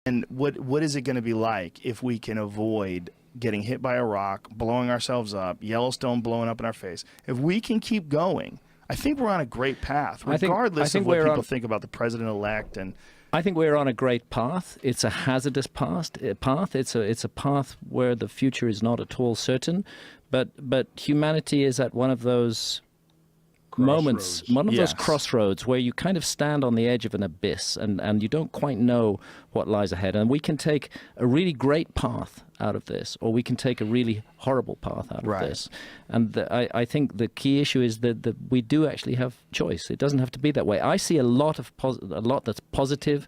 And what is it going to be like if we can avoid getting hit by a rock, blowing ourselves up, Yellowstone blowing up in our face? If we can keep going, I think we're on a great path, regardless of what people think about the president-elect. And I think we're on a great path. It's a hazardous path. It's a path where the future is not at all certain. But humanity is at one of those moments, one of those crossroads where you kind of stand on the edge of an abyss and you don't quite know what lies ahead. And we can take a really great path out of this, or we can take a really horrible path out of this. And I think the key issue is that we do actually have choice. It doesn't have to be that way. I see a lot that's positive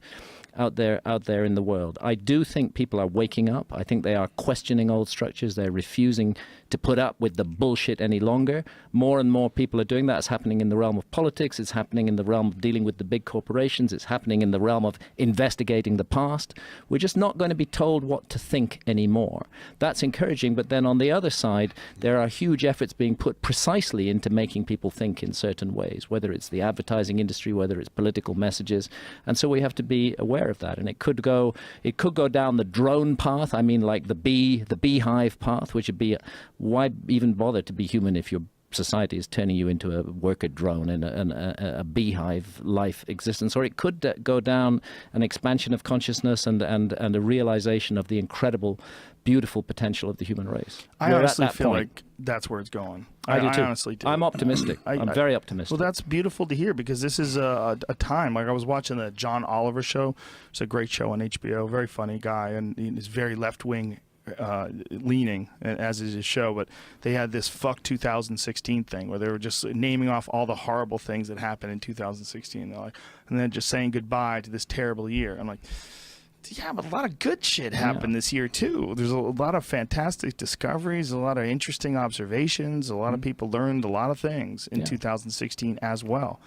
out there in the world. I do think people are waking up. I think they are questioning old structures. They're refusing to put up with the bullshit any longer. More and more people are doing that. It's happening in the realm of politics. It's happening in the realm of dealing with the big corporations. It's happening in the realm of investigating the past. We're just not going to be told what to think anymore. That's encouraging. But then on the other side, there are huge efforts being put precisely into making people think in certain ways, whether it's the advertising industry, whether it's political messages. And so we have to be aware of that. And it could go down the drone path. I mean, like the beehive path, which would be, why even bother to be human if your society is turning you into a worker drone and a beehive life existence? Or it could go down an expansion of consciousness and a realization of the incredible, beautiful potential of the human race. I honestly feel like that's where it's going. I do too. Honestly do. I'm optimistic. I'm very optimistic. Well, that's beautiful to hear, because this is a time. Like, I was watching the John Oliver show. It's a great show on HBO. Very funny guy, and he's very left-wing leaning, as is his show. But they had this fuck 2016 thing where they were just naming off all the horrible things that happened in 2016. They're like, and then just saying goodbye to this terrible year. I'm like, yeah, but a lot of good shit happened this year too. There's a lot of fantastic discoveries, a lot of interesting observations. A lot of people learned a lot of things in 2016 as well.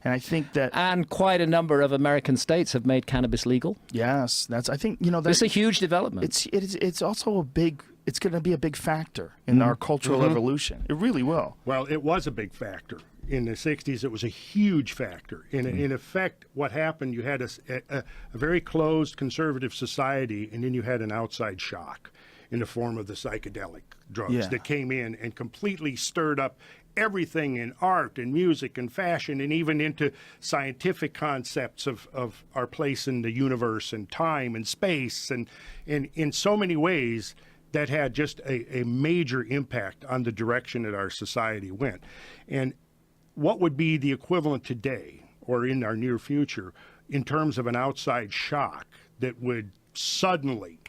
And I think that, and quite a number of American states have made cannabis legal. Yes, that's. I think that's a huge development. It's also a big. It's going to be a big factor in our cultural evolution. It really will. Well, it was a big factor in the '60s. It was a huge factor. In effect, what happened? You had a very closed conservative society, and then you had an outside shock in the form of the psychedelic drugs that came in and completely stirred up everything in art and music and fashion, and even into scientific concepts of our place in the universe and time and space, and in so many ways that had just a major impact on the direction that our society went. And what would be the equivalent today or in our near future in terms of an outside shock that would suddenly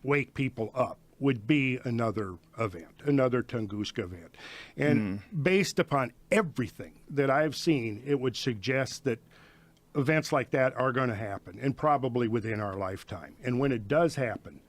wake people up would be another event, another Tunguska event. And based upon everything that I've seen, it would suggest that events like that are going to happen, and probably within our lifetime. And when it does happen,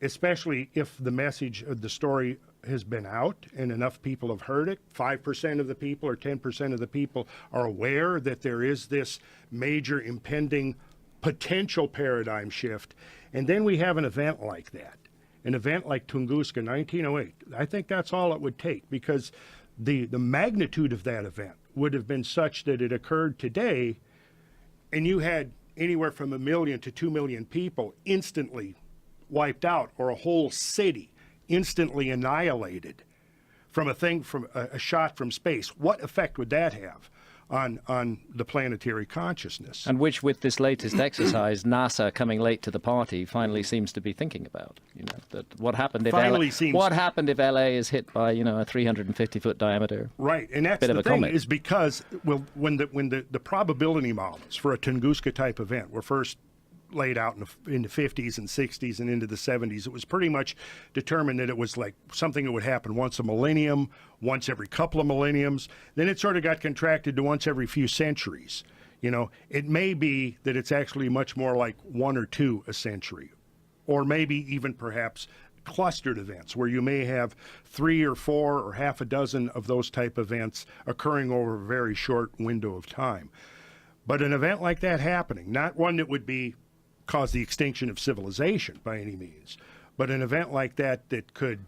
especially if the message of the story has been out and enough people have heard it, 5% of the people or 10% of the people are aware that there is this major impending potential paradigm shift, and then we have an event like that. An event like Tunguska 1908, I think that's all it would take, because the magnitude of that event would have been such that it occurred today, and you had anywhere from 1 million to 2 million people instantly wiped out, or a whole city instantly annihilated from a shot from space. What effect would that have on the planetary consciousness? And which, with this latest exercise, NASA coming late to the party finally seems to be thinking about. That what happened if LA is hit by a 350-foot diameter? Right, and that's the thing, is because when the probability models for a Tunguska type event were first laid out in the 50s and 60s and into the 70s, it was pretty much determined that it was like something that would happen once a millennium, once every couple of millenniums. Then it sort of got contracted to once every few centuries. It may be that it's actually much more like 1 or 2 a century, or maybe even perhaps clustered events where you may have 3 or 4 or half a dozen of those type events occurring over a very short window of time. But an event like that happening, not one that would cause the extinction of civilization by any means, but an event like that could,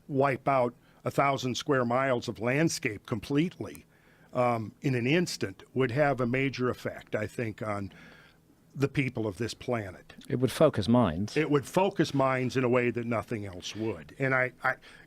wipe out 1,000 square miles of landscape completely in an instant, would have a major effect, I think, on the people of this planet. It would focus minds. It would focus minds in a way that nothing else would. And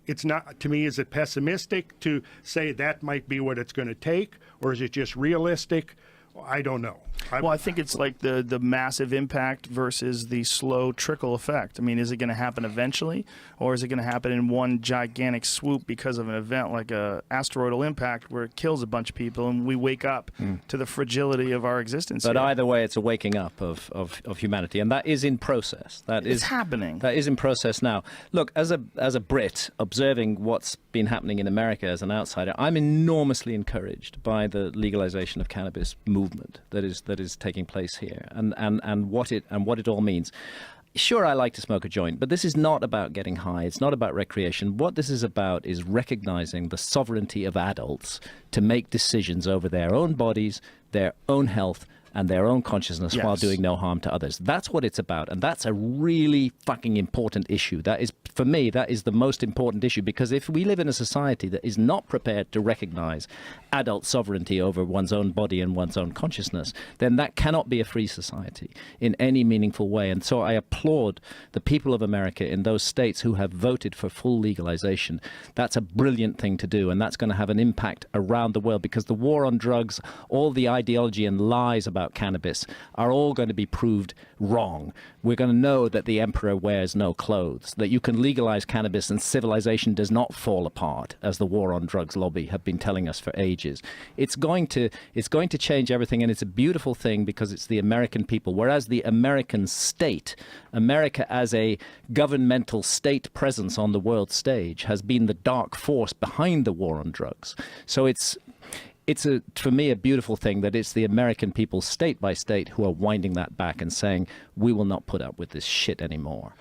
it's not, to me, is it pessimistic to say that might be what it's going to take, or is it just realistic? I don't know. Well, I think it's like the massive impact versus the slow trickle effect. I mean, is it going to happen eventually, or is it going to happen in one gigantic swoop because of an event like a asteroidal impact where it kills a bunch of people and we wake up to the fragility of our existence? But here? either way, it's a waking up of humanity, and that is in process. It's happening. That is in process now. Look, as a Brit, observing what's been happening in America as an outsider, I'm enormously encouraged by the legalization of cannabis movement that is taking place here, and what it all means. Sure, I like to smoke a joint, but this is not about getting high. It's not about recreation. What this is about is recognizing the sovereignty of adults to make decisions over their own bodies, their own health, and their own consciousness while doing no harm to others. That's what it's about, and that's a really fucking important issue. That is, for me, that is the most important issue, because if we live in a society that is not prepared to recognize adult sovereignty over one's own body and one's own consciousness, then that cannot be a free society in any meaningful way. And so I applaud the people of America in those states who have voted for full legalization. That's a brilliant thing to do, and that's going to have an impact around the world, because the war on drugs, all the ideology and lies about cannabis are all going to be proved wrong. We're going to know that the emperor wears no clothes, that you can legalize cannabis and civilization does not fall apart, as the war on drugs lobby have been telling us for ages. It's going to change everything, and it's a beautiful thing because it's the American people, whereas the American state, America as a governmental state presence on the world stage, has been the dark force behind the war on drugs. So it's for me a beautiful thing that it's the American people, state by state, who are winding that back and saying, we will not put up with this shit anymore.